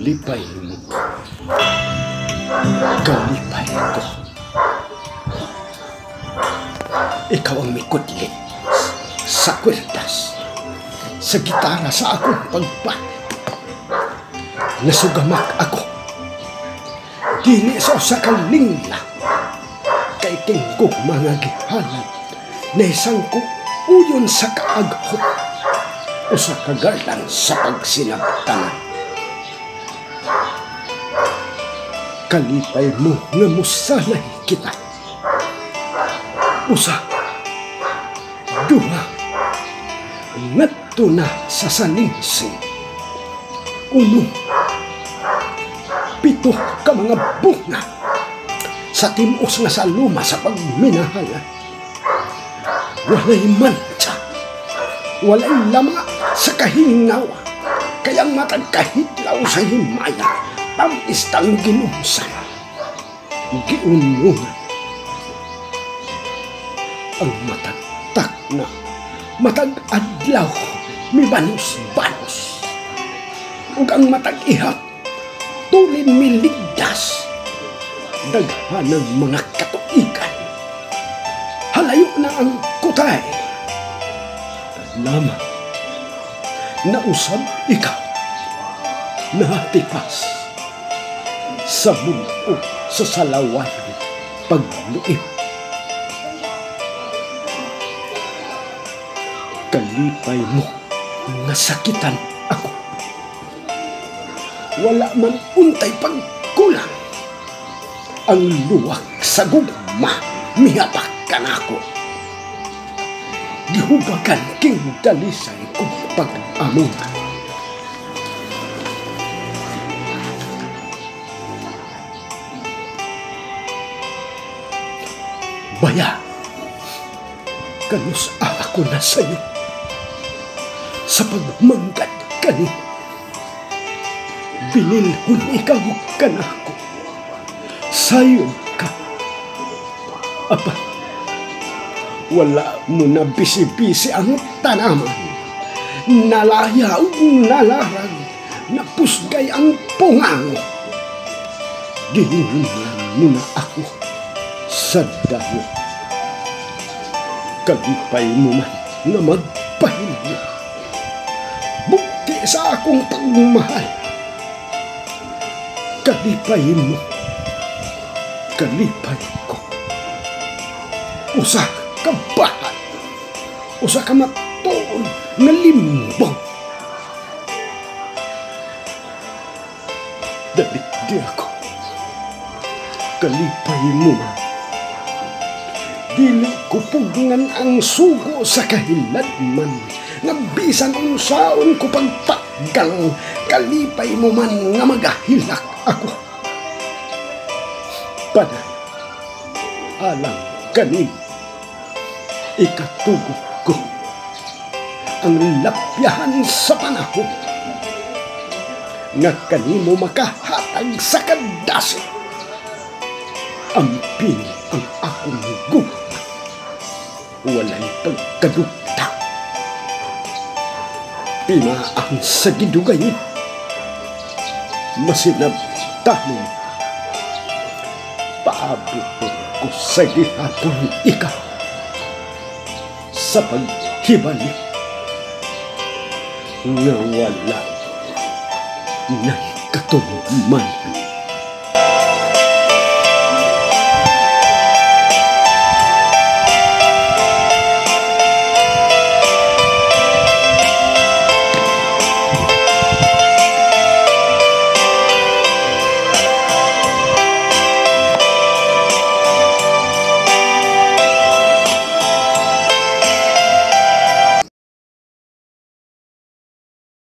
kalipay mo. Kalipay ko. Ikaw ang may kudlit sa kweldas, sa gitara sa akong pagpahit. Nasugamak ako. Dili sa usa ka lingla. Kay tingkog mga gihalan na isang ko uyon sa kaaghot o sa kagalan sa pagsinabtanan. Kalipay mo nga musalay kita. Usa, duha, ngadto na sa salingsing. Uno, pito ka mga bunga sa timos nga sa luma sa pagminahalan. Walay mancha, walay lama sa kahingawa, kayang matag kahitlaw sa himaya, tamis tang ginunsan, giunungan. Ang matagtak na matag adlaw, mibanos-banos, ug ang matag ihap, tulin miligdas, daghan ng mga katuigan. Halayo na ang kutay. Lamang nausab ikaw, natipas sa buo sa salawan pagluib. Kalipay mo nga sakitan ako. Wala man untay pagkulang. Ang luwak sa gugma, mihapak ka na ako. Gihubagan king dalisay kong pag-amungan. Baya, kanus ako na sa'yo sa pagmanggad kani. Binilhon ikaw ka na ako. Sayo ka. Apa, wala mo na bisi-bisi ang tanaman. Nalayaw, nalarag, napusgay ang pungang. Gihinlan mo na ako sa dayo. Kalipay mo man na magpahinga. Bukti sa akong pagmamahal. Kalipay mo. Kalipay ko. Usa ka bahan. Usa ka matuon na limbang. Dalikdi ako. Kalipay mo man. Dili ko pugngan ang sugo sa kahiladman. Nga bisan unsaon ko pagpaggang. Kalipay mo man nga magahilak ako. Panay, alam kanin, ikatugod ko ang lapyahan sa panahon nga kanimo makahatag sa kadasi. Ampin ang akong gugma, walay pagkadugta. Pinaan sa gidugayon, masinabtanong, paabot ko sa gihapon ikaw sa paghibalik nga wala na katuluman.